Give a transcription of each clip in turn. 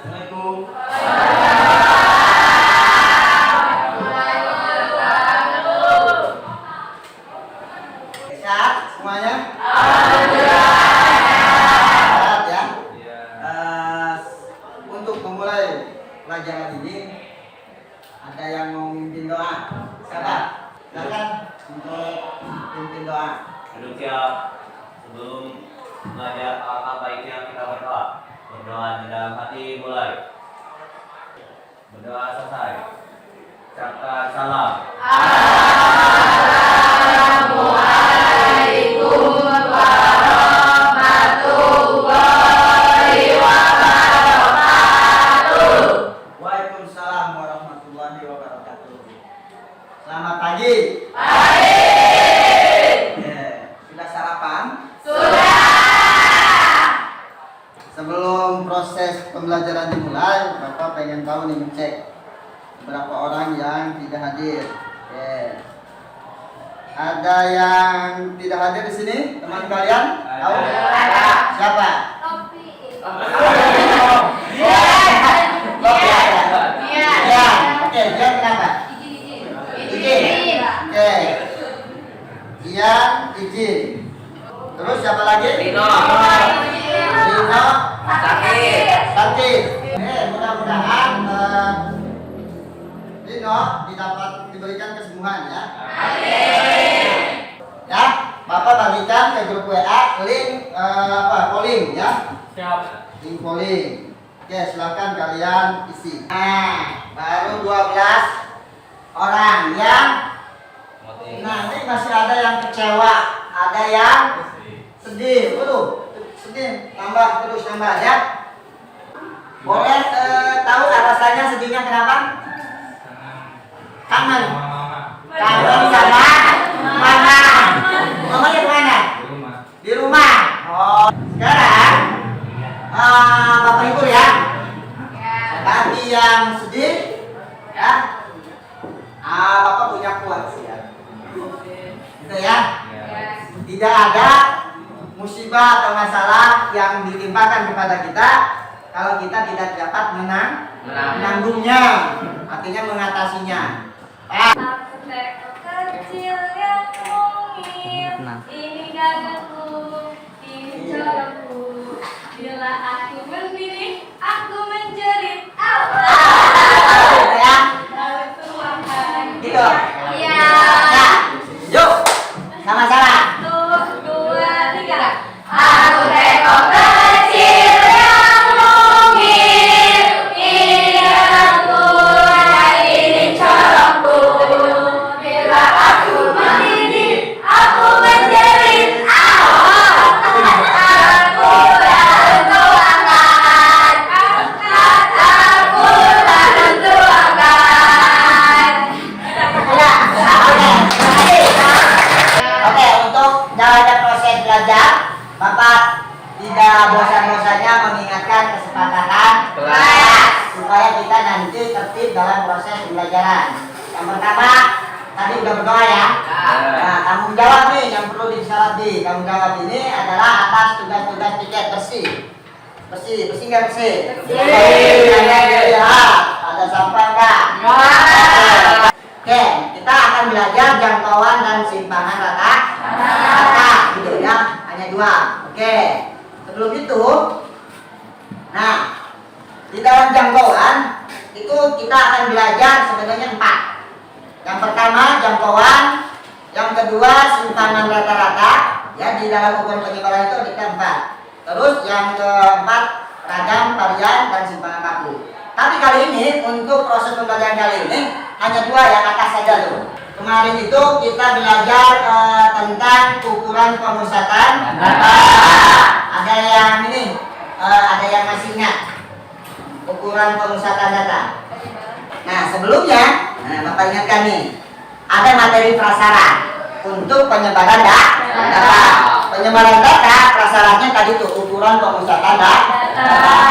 Assalamualaikum. Sehat semuanya? Sehat ya? Untuk memulai pelajaran ini ada yang mau mimpin doa? Siapa? Silakan untuk mimpin doa. Duduk siap. Sebelum belajar apa baiknya kita berdoa. Berdoa di dalam hati mulai. Berdoa selesai. Ucapkan salam. Assalamualaikum warahmatullahi wabarakatuh. Waalaikumsalam warahmatullahi wabarakatuh. Selamat pagi. Sudah sarapan? Sebelum proses pembelajaran dimulai, Bapak pengen tahu nih, ngecek berapa orang yang tidak hadir. Ada yang tidak hadir di sini, teman kalian? Tahu? Siapa? Ya. Oke, dia kenapa? Oke. Ian, izin. Terus siapa lagi? Rino. Sakit. Mudah-mudahan Rino diberikan kesembuhan ya. Ya, Bapak bagikan ke grup WA link polling ya. Siap. Link polling. Oke, silakan kalian isi. Nah, baru 12 orang yang. Nah, ini masih ada yang kecewa, ada yang sedih. Waduh, sedih. Terus nambah ya. Boleh tahu alasannya sedihnya kenapa? Kangen. Kangen sama mama. Mamanya di mana? Di rumah. Oh, sekarang Bapak Ibu ya. Bagi yang sedih ya. Bapak punya kuat sih ya. Gitu ya. Tidak ada musibah atau masalah yang ditimpakan kepada kita kalau kita tidak dapat menanggungnya, artinya mengatasinya. Aku teko kecil yang mungil, ini gagaku, ini corakku. Bila aku berdiri, aku menjerit. Ya, Lalu tuangkan. gitu. Iya. Ya, yuk, sama-sama. 1, 2, 3. Aku teko kecil yang mungil, ini gagaku, ini corakku. Bila aku berdiri, aku menjerit. Aku tak tuangkan. Aku tak tuangkan. Oke, untuk jalannya proses belajar, Bapak tidak bosan-bosannya mengingatkan kesepakatan kelas supaya kita nanti tertib dalam proses pembelajaran. Yang pertama, tadi udah berdoa ya. Nah, tanggung jawab nih yang perlu disyarati. Tanggung jawab ini adalah atas tugas-tugas tiket bersih. Bersih nggak bersih? Bersih. Ada sampah nggak? Oke, kita akan belajar jangkauan dan simpangan rata, gitu ya, hanya 2. Oke, sebelum itu, nah di dalam jangkauan itu kita akan belajar sebenarnya 4. Yang pertama jangkauan, yang kedua simpangan rata-rata, ya di dalam ukuran penyebaran itu ada 4. Terus yang keempat ragam, varian, dan simpangan baku. Tapi kali ini untuk proses pembelajaran kali ini hanya 2 yang atas saja tuh. Kemarin itu kita belajar tentang ukuran pemusatan. Ada yang ini, ada yang masih ingat ukuran pemusatan data. Nah sebelumnya, Bapak ingatkan nih, ada materi prasarat untuk penyebaran data. Penyebaran data prasyaratnya tadi tuh ukuran pemusatan data.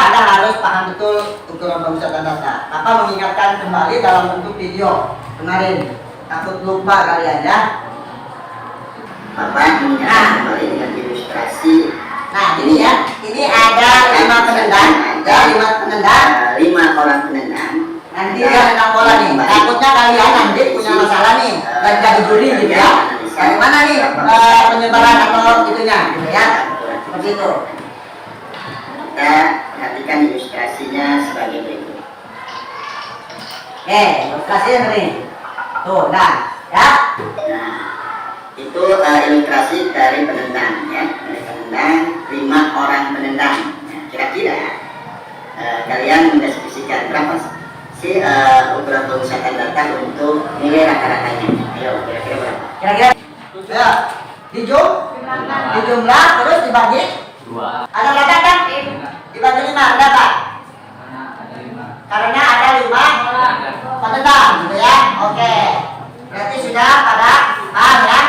Anda harus paham betul ukuran pemusatan data. Bapak mengingatkan kembali dalam bentuk video kemarin. Takut lupa kalian ya. Bapak mengingatkan kembali dengan ilustrasi. Nah ini ya, ini ada 5 penendang, ya 5 penendang. Bagaimana nih penyebaran atau itunya, gitu ya? Seperti itu. Kita perhatikan ilustrasinya sebagai berikut. Oke, ilustrasinya nih. Tuh, dah, ya. Nah, itu ilustrasi dari penendang, ya. Dari penendang, 5 orang penendang. Nah, kira-kira kalian mendeskripsikan berapa sih ukuran pemusatan data untuk nilai rata-ratanya? Ayo, kira-kira berapa? Kira-kira ya, dijumlah terus dibagi 2. ada berapa kan? Dibagi 5 ada apa? Karena ada 5 penendang gitu ya. Oke, berarti sudah pada paham ya.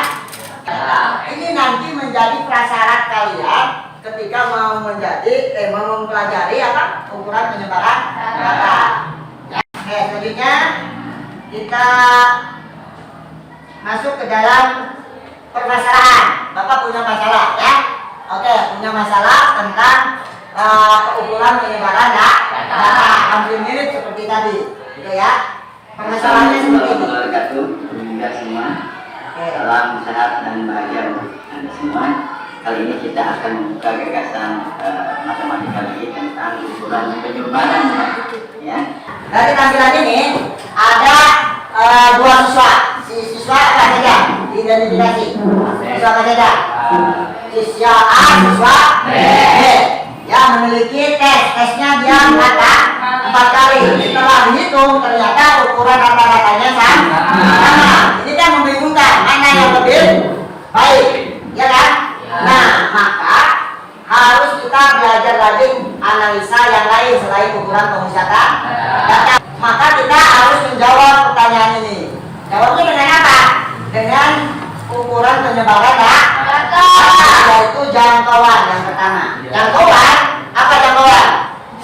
Ini nanti menjadi prasyarat kalian ketika mau mempelajari apa ukuran penyebaran data. Ya. Oke, selanjutnya kita masuk ke dalam permasalahan. Bapak punya masalah ya? Oke, punya masalah tentang keukuran penyebaran data. Hampir mirip seperti tadi, gitu ya. Permasalahannya seperti ini. Juga semua. Oke. Salam sehat dan bahagia untuk Anda semua. Kali ini kita akan membuka gagasan matematika lagi tentang ukuran penyebaran, ya. Dari tampilan ini ada 2 siswa. Siswa apa saja? Identifikasi. Siswa apa saja? Siswa A, siswa B. Yang memiliki tesnya dia kata 4 kali. Setelah dihitung ternyata ukuran rata-ratanya sama. Ini kan membingungkan mana yang lebih baik, ya kan? Nah, maka harus kita belajar lagi analisa yang lain selain ukuran pemusatan data. Maka kita harus menjawab pertanyaan ini. Jawabnya dengan apa? Dengan ukuran penyebaran data, yaitu jangkauan yang pertama. Jangkauan, apa jangkauan?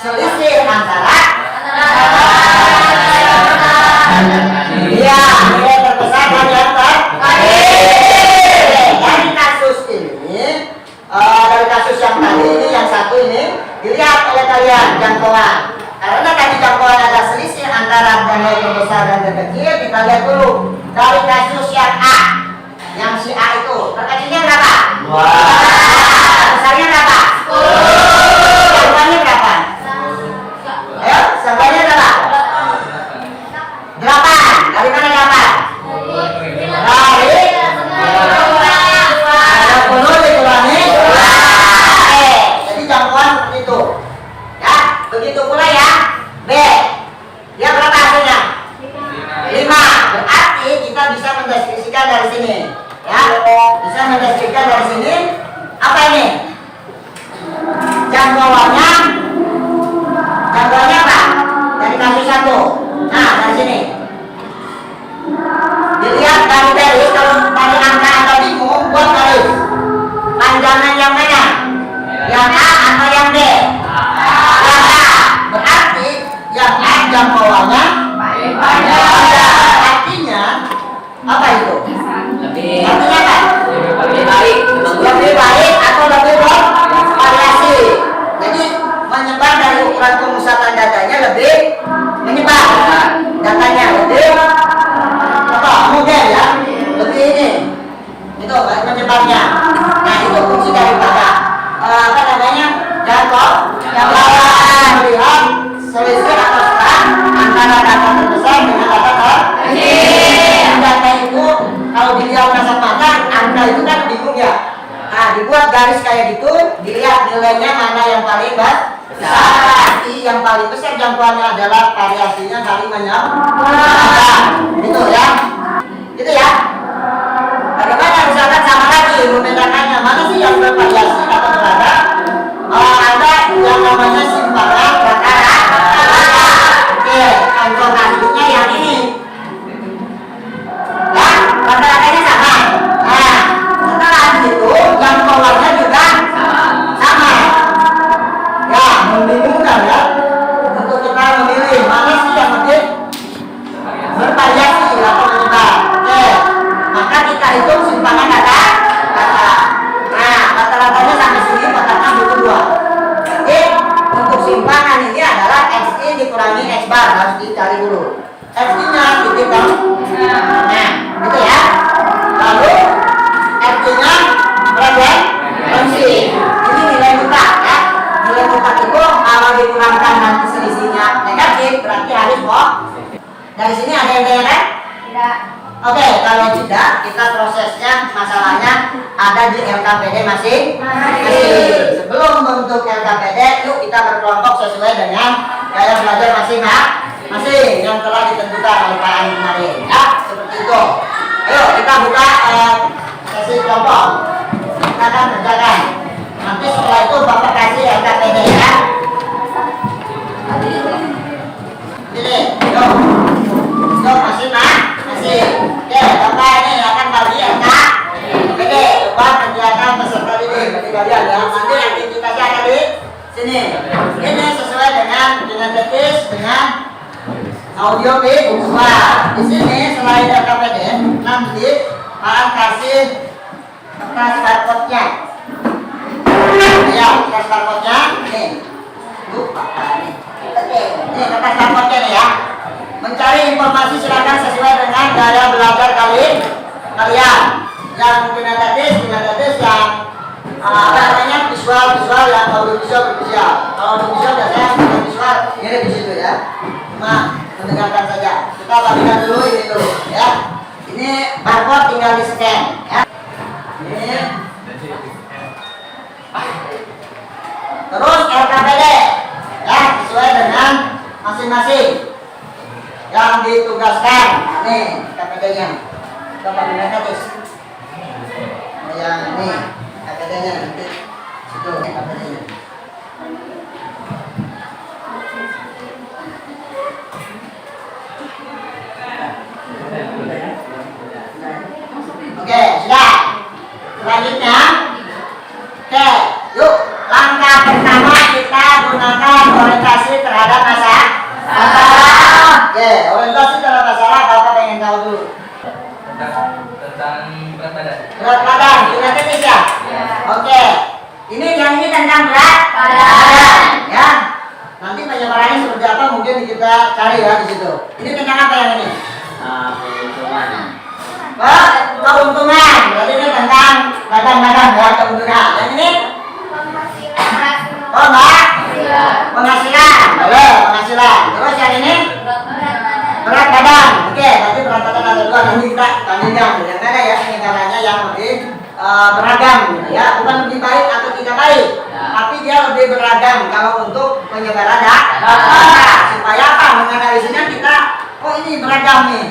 Selisih antara iya, nilai terbesar dan yang dari kasus ini, dari kasus yang tadi ini, yang satu ini dilihat oleh kalian jangkauan. Karena tadi jangkauan ada selisih antara nilai terbesar dan terkecil, kita lihat dulu dari kasus yang A, yang si A itu terkecilnya berapa? 2. Besarnya berapa? 10. Jangkauannya berapa? Ayo, jangkauannya berapa? 8. Dari mana 8? Dari 10 dikurangi 2. Jadi jangkauan seperti itu. Ya, begitu pula ya. B. Dia berapa hasilnya? 5. Berarti kita bisa mendeskripsikan dari sini. Ya, bisa mendeskripsikan dari sini. Apa ini? Jangkauannya apa? Dari kasus 1. Nah, dari sini. Dilihat dari garis, kalau dari angka atau bingung, buat garis. Panjangan yang mana? Yang A atau yang B? Yang A. Berarti yang A jangkauannya artinya apa itu? Artinya apa? Lebih baik atau lebih bervariasi. Jadi menyebar dari ukuran pemusatan datanya lebih menyebar. Datanya lebih mudah ya, lebih ini itu menyebarnya. Nah, itu fungsi daripada apa namanya jangkauan, melihat selisih atau selang antara data terbesar dengan data terkecil. Data itu kalau dilihat kasat mata, angka itu kan bingung ya. Nah, dibuat garis kayak gitu, dilihat nilainya mana yang paling besar. Berarti yang paling besar jangkauannya adalah variasinya saling menyebar. Gitu ya. Gitu ya. Bagaimana misalkan sama lagi membedakannya mana sih yang bervariasi atau berada? Ada yang namanya simpangan rata-rata. Oke, contoh kasusnya yang ini. Ya, rata-ratanya sama. Nah, setelah itu jangkauannya juga sama. Ya, membingungkan ya. Untuk kita memilih mana sih yang lebih bervariasi atau menyebar. Oke, maka kita hitung simpangan data. Nah, rata-ratanya sampai sini katakan butuh 2. Jadi untuk simpangan ini adalah XI dikurangi X bar, harus dicari dulu. XI nya titik dong. Nah, gitu ya. Lalu artinya frekuensi. Ini nilai muka ya. Nilai muka itu kalau dikurangkan nanti selisihnya negatif berarti harus positif. Dari sini ada yang tanyakan? Tidak. Oke, kalau tidak, kita prosesnya, masalahnya ada di LKPD masing-masing. Sebelum bentuk LKPD, yuk kita berkelompok sesuai dengan gaya belajar masing-masing yang telah ditentukan oleh Pak Ani kemarin. Ya, seperti itu. Ayo kita buka sesi kelompok. Kita akan kerjakan. Nanti setelah itu Bapak kasih LKPD ya. Ini, yuk. Yuk, masih. Oke, Bapak ini akan bagi LKPD. Coba kerjakan peserta didik bagi kalian ya. Nanti aktivitasnya ada di sini. Ini sesuai dengan kinetis dengan audio visual. Di sini selain LKPD, nanti akan kasih kertas barcode-nya. Ya, kertas barcode-nya ini. Lupa ini. Ini kertas barcode-nya nih ya. Mencari informasi silakan sesuai dengan gaya belajar kalian. Yang kinetis yang apa namanya visual yang audio visual. Kalau audio visual biasanya visual ini di situ ya. Cuma mendengarkan saja. Kita bagikan dulu ini dulu ya. Ini barcode tinggal di scan ya. Ini. Terus LKPD ya sesuai dengan masing-masing yang ditugaskan. Nih KPD-nya. Bapak kinetis. Yang ini KPD-nya nanti situ KPD-nya. Oke, sudah. Selanjutnya, oke, yuk langkah pertama kita gunakan orientasi terhadap masalah. Oke, orientasi terhadap masalah Bapak pengen tahu dulu. Tentang berat badan. Berat badan, kinetis ya? Oke, ini tentang berat badan, ya. Nanti penyebarannya seperti apa mungkin kita cari ya di situ. Ini tentang apa yang ini? Keuntungan. Keuntungan. Berarti ini tentang badan ya, keuntungan. Yang ini? Oh, Mbak? Penghasilan. Boleh, penghasilan. Terus yang ini? Berat badan. Oke, berarti berat badan ada dua. Nanti kita bandingkan. Yang ada ya penyebarannya yang lebih beragam gitu ya. Bukan lebih baik atau tidak baik, tapi dia lebih beragam kalau untuk penyebaran data. Supaya apa? Menganalisisnya kita, oh ini beragam nih.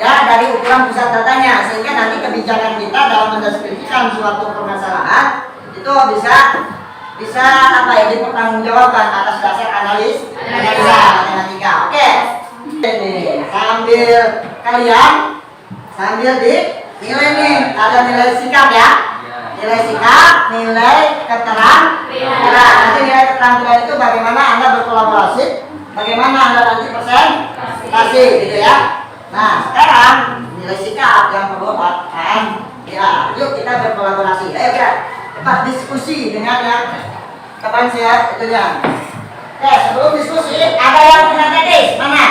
Ya, dari ukuran pusat datanya, sehingga nanti kebijakan kita dalam mendeskripsikan suatu permasalahan itu bisa apa ya, dipertanggungjawabkan atas dasar analisa matematika. Oke. Ini sambil di nilai nih, ada nilai sikap ya. Nilai sikap, nilai keterampilan. Nanti nilai keterampilan itu bagaimana Anda berkolaborasi, bagaimana Anda nanti presentasi gitu ya. Nah, sekarang nilai sikap yang perlu paham. Ya, yuk kita berkolaborasi. Ayo kita cepat diskusi dengan yang teman saya itu ya. Oke, sebelum diskusi ada yang kinetis mana?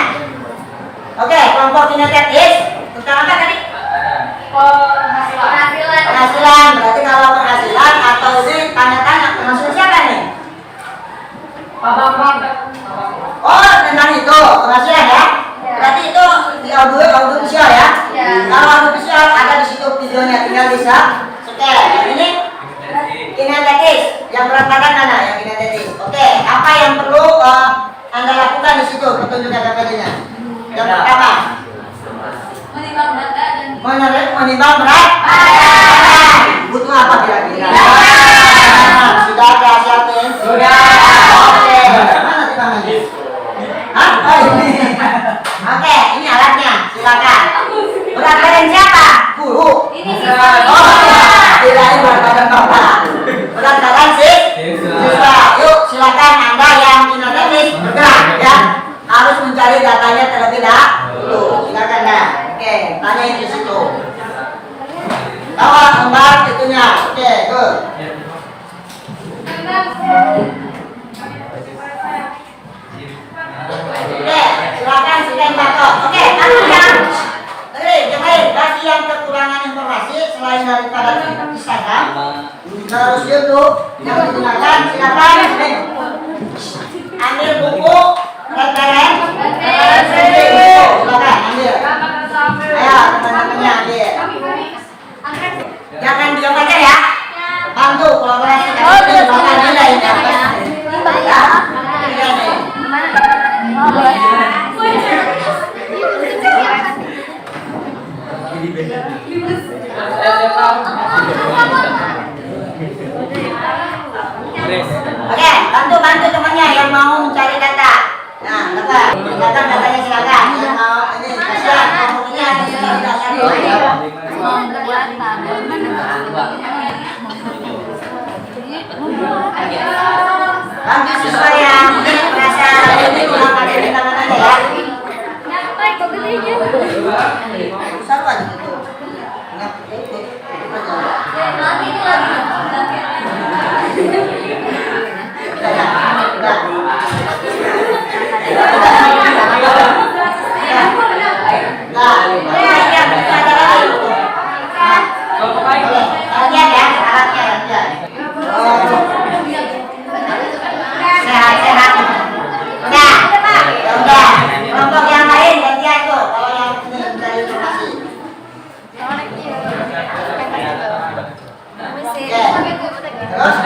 Oke, kelompok kinetis tentang apa tadi? Penghasilan. Berarti kalau penghasilan atau ini tanya-tanya penghasilan siapa nih? Oh, tentang itu penghasilan ya. Berarti itu di audio visual ya. Kalau audio visual ada di situ videonya, tinggal bisa scan. Yang ini kinetis, yang berat badan mana? Yang kinetis. Oke, apa yang perlu Anda lakukan di situ petunjuk KPD-nya? Yang pertama, menimbang berat badan. Butuh apa kira-kira? Sudah ada siapin? Sudah. Oke, mana timbangannya? Hah? Oh ini. Oke, ini alatnya. Silakan. Berat badan siapa? Guru. Ini Oh, kirain berat badan bapak. Berat badan siswa. Yuk, silakan Anda yang kinetis bergerak ya. Harus mencari datanya terlebih dahulu. Silakan dah. Oke, tanya di situ. Bawa kembar itunya. Oke, good. Oke, silakan silakan Bapak. Oke, yang bagi yang kekurangan informasi selain daripada silakan nih. Ambil buku referensi. Silakan ambil. Ayo teman-temannya ambil. Jangan diam aja ya. Bantu kolaborasi. Bakal nilai ya. Nilai nih. Oke, bantu temannya yang mau mencari data. Nah, silakan datanya silakan. Yang mau ini kasihan komputernya di sini datanya. Bantu siswa yang merasa ini kurang ada di tangan aja ya. Satu aja gitu. Enggak, ikut aja. Sehat-sehat. Udah. Kelompok yang lain gantian tuh. Kalau yang ini mencari informasi. Terus?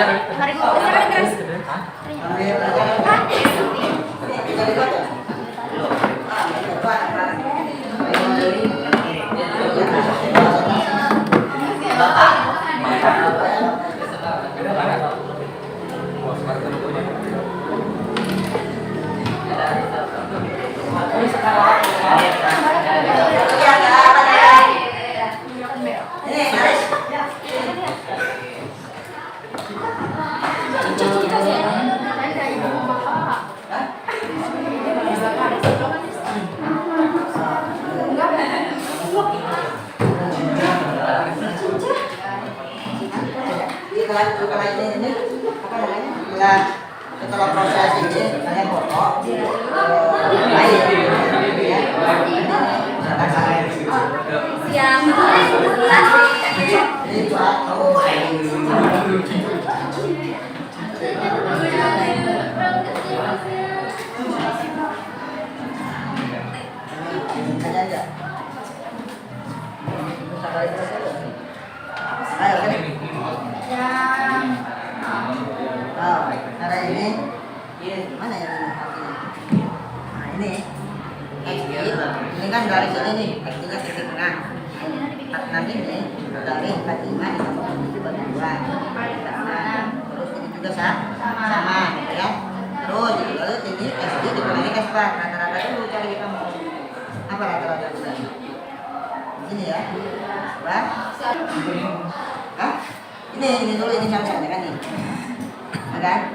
Setelah ini apa namanya? Setelah proses ini kalian foto. Ada ini, mana ya ini? Nah ini, ini kan dari sini nih, X-nya titik tengah. Nanti ini dari 45 itu bagi 2. Terus ini juga sama, ya. Terus lalu ini SD dikurangi S4. Rata-rata itu cari kamu apa rata-rata ini? Ini ya, berapa? Hah? Ini dulu ini sama-sama kan nih. Kan?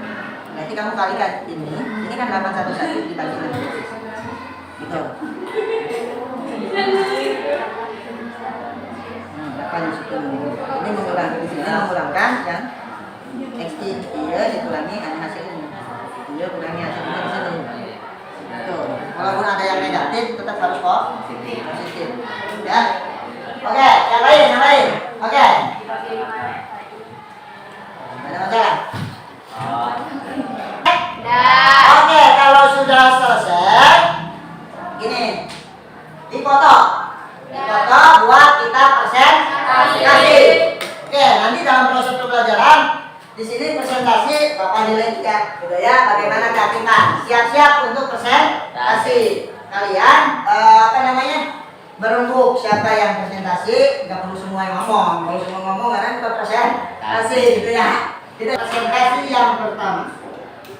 Nanti kamu kalikan ini kan 811 dibagi 6 gitu. Ini mengurangi di sini mengurangkan yang X dia dikurangi hanya hasil ini. Dia kurangi hasil ini di sini. Gitu. Walaupun ada yang negatif tetap harus positif. Ya. Oke, yang lain. Oke. Ada masalah? Oke, kalau sudah selesai, gini, dipoto buat kita presentasi. Oke, nanti dalam proses pembelajaran di sini presentasi Bapak nilai 3, gitu ya. Bagaimana keaktifan? Siap-siap untuk presentasi. Kalian berembuk siapa yang presentasi, nggak perlu semua yang ngomong. Kalau semua ngomong karena kita presentasi, gitu ya. Kita presentasi yang pertama.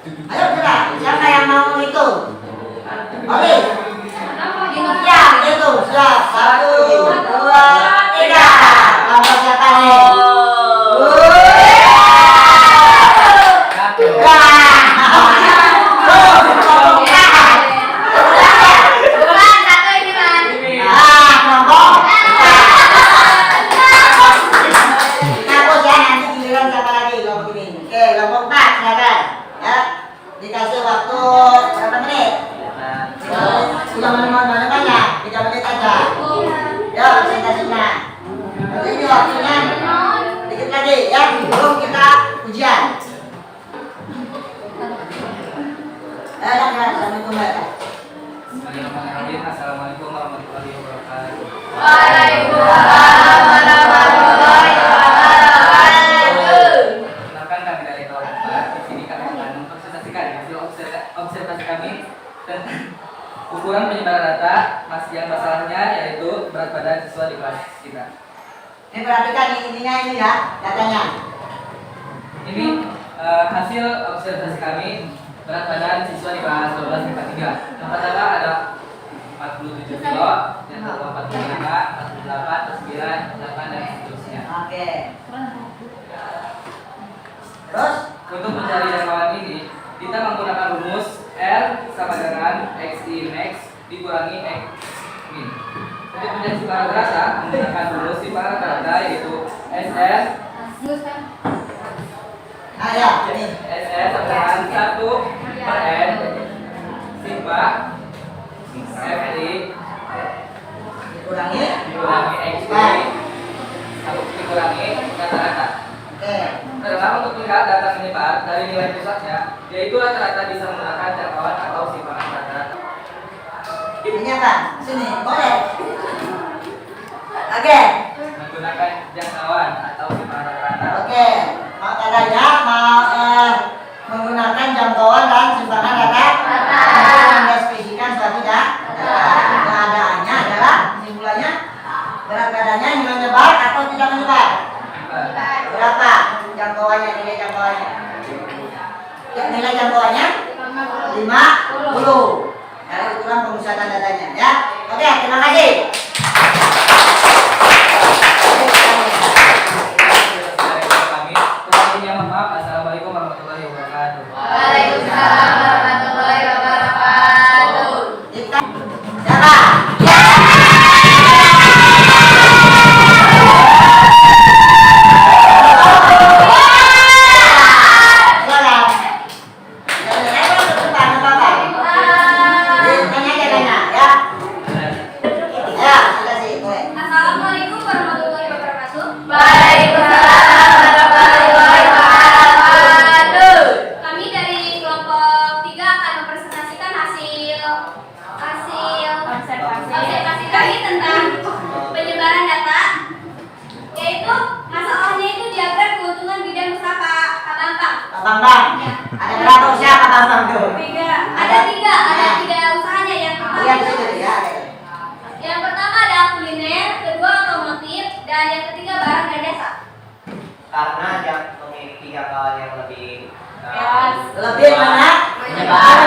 Ayo sudah, siapa yang mau itu? Oke. Ya, itu siap. 1, 2, 3. Kelompok siapa nih? Dikasih waktu Assalamualaikum Bismillahirrahmanirrahim. Assalamualaikum warahmatullahi wabarakatuh. Waalaikumsalam warahmatullahi wabarakatuh. Perkenalkan kami dari kelompok 4. Di sini kami akan mempresentasikan hasil observasi kami tentang ukuran penyebaran data. Yang masalahnya yaitu berat badan siswa di kelas kita. Ini perhatikan ininya ini ya, datanya. Ini hasil observasi kami berat badan siswa di kelas 12 IPA 3. Yang pertama ada 47 kilo, yang kedua 45, 48, 49, 8 dan seterusnya. Oke. Terus Untuk mencari jangkauan ini, kita menggunakan rumus R sama dengan XI max dikurangi X min. Untuk mencari simpangan rata, menggunakan rumus simpangan rata yaitu SS ya, ini. SS sama dengan 1 per N sigma FI Dikurangi. dikurangi XI dikurangi rata-rata. Oke. Karena untuk melihat data menyebar dari nilai pusatnya, yaitu rata-rata bisa menggunakan jangkauan atau simpangan rata-rata. Ini kan, sini, boleh. Oke. Menggunakan jangkauan atau simpangan rata-rata. Oke. Mau katanya mau menggunakan jangkauan dan simpangan rata. Mendeskripsikan suatu data. Keadaannya adalah simpulannya berat badannya nilai menyebar atau tidak menyebar. Berapa jangkauannya, nilai jangkauannya? Ya, nilai jangkauannya 50. Dari ukuran pemusatan datanya ya. Oke, terima kasih. Kami kurang maaf. Assalamualaikum warahmatullahi wabarakatuh. Waalaikumsalam warahmatullahi wabarakatuh. Kita siapa? Assalamualaikum warahmatullahi wabarakatuh. Waalaikumsalam warahmatullahi wabarakatuh. Kami dari kelompok 3 akan mempresentasikan hasil observasi kami tentang penyebaran data, yaitu masalahnya itu diagram keuntungan bidang usaha Pak Bambang. Pak Bambang. Ada berapa usia Pak Bambang tuh? Ada tiga usahanya. Yang pertama Lihat itu situ ya. yang pertama ada kuliner, kedua otomotif, dan yang ketiga barang dan jasa. Karena yang memiliki jangkauan yang lebih Lebih banyak menyebar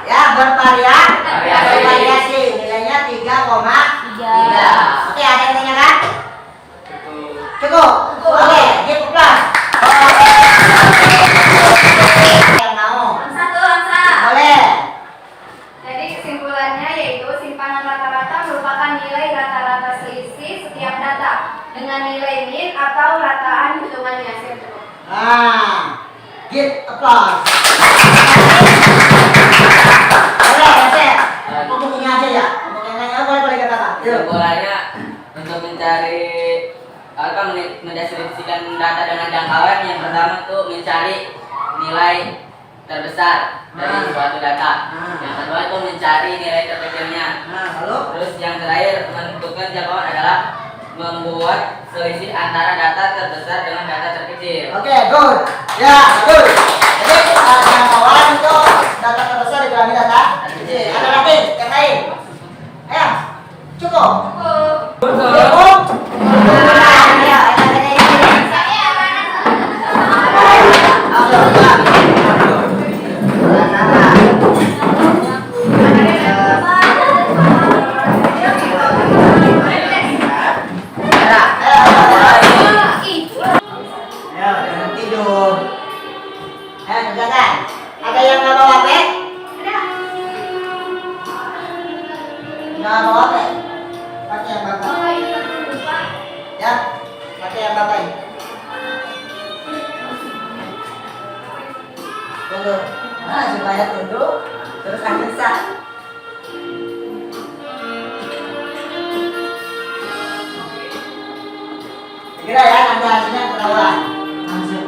ya, bervariasi nilainya 3,3. Oke, ada yang tanyakan? Cukup. Oke, give plus. Yang mau? Angsa. Boleh. Jadi kesimpulannya yaitu simpanan rata-rata merupakan nilai rata-rata selisih setiap data dengan nilai min atau rataan hitungannya. Nah, give applause. Boleh, boleh. Untuk ini aja ya. Untuk yang lainnya boleh katakan. Yuk. Kesimpulannya untuk mencari atau mendeskripsikan data dengan jangkauan, yang pertama itu mencari nilai terbesar dari suatu data. Yang kedua itu mencari nilai terkecilnya. Nah, lalu Terus yang terakhir menentukan jangkauan adalah membuat selisih antara data terbesar dengan data terkecil. oke, good. Ya, good. Jadi jangkauan itu data terbesar dikurangi data kecil. Ada lagi yang lain? Ayo, cukup. Cukup. Nah, ya, ada ini. Ayo, jangan tidur. Ayo, kerjakan. Ada yang nggak bawa pen? Nggak bawa pen? Pakai yang bapak. Ya, pakai yang bapak ini. Tunggu. Nah, supaya tunduk, terus ambil sah. Segera ya, nanti hasilnya ketahuan. Langsung.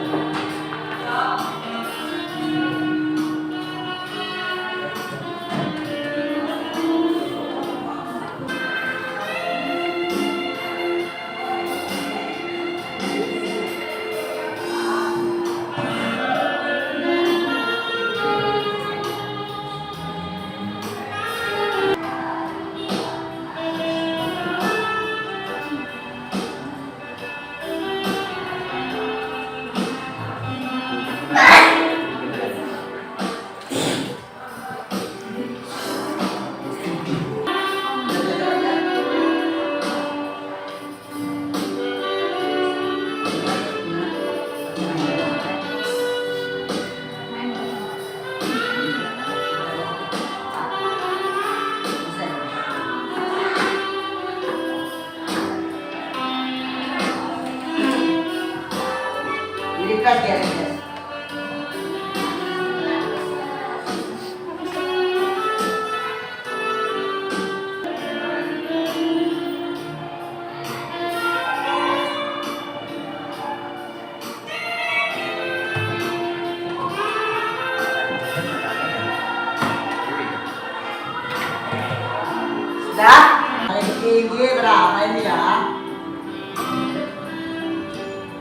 Ya, paling tinggi berapa ini ya?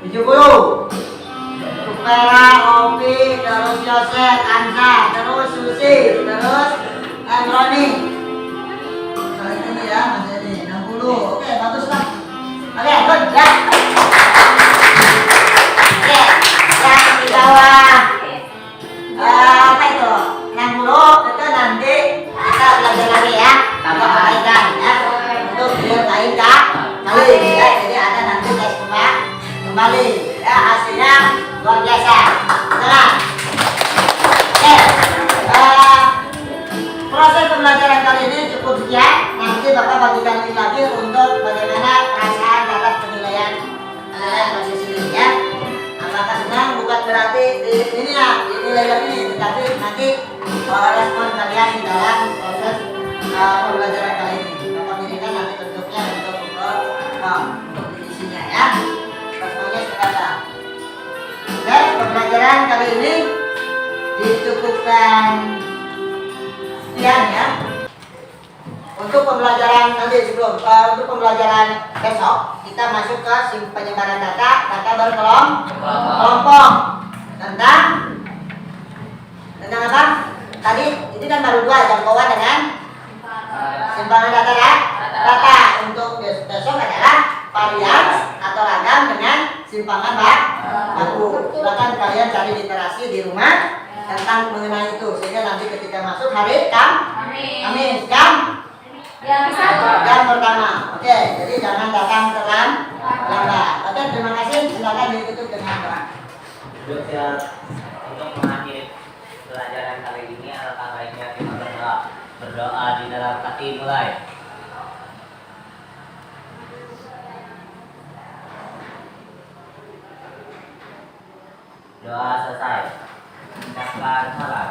70. Supera, Opi, terus Yosef, Ansa, terus Susi, terus Roni. Kali ini ya, masih ini 60. Oke, bagus lah. Oke, good ya. Oke, yang di bawah apa itu? 60 itu nanti kita belajar lagi ya. Tambah kaitan ya. Untuk biar kaitan kali ya. Jadi ada nanti tes kembali. Ya, hasilnya luar biasa. Nah, oke. Proses pembelajaran kali ini cukup sekian. Nanti Bapak bagikan link lagi untuk bagaimana perasaan atas penilaian proses ini ya. Apakah senang? Bukan berarti ini ya dinilai lagi, tetapi nanti respon kalian di dalam proses pembelajaran kali ini. Bapak berikan nanti bentuknya untuk isinya ya. Responnya sekata. Oke, pembelajaran kali ini dicukupkan sekian ya. Untuk pembelajaran nanti untuk pembelajaran besok kita masuk ke penyebaran data berkelompok tentang apa? Tadi ini kan baru 2 jangkauan dengan simpanan data. Untuk besok adalah varian atau ragam dengan simpangan baku. Silakan kalian cari literasi di rumah tentang mengenai itu sehingga nanti ketika masuk hari Kamis jam pertama. Oke, jadi jangan datang terlambat. Oke, terima kasih. Silakan ditutup dengan doa. Untuk mengakhiri pelajaran kali ini, alangkah baiknya kita berdoa di dalam hati mulai. Doa selesai. Ucapkan salam.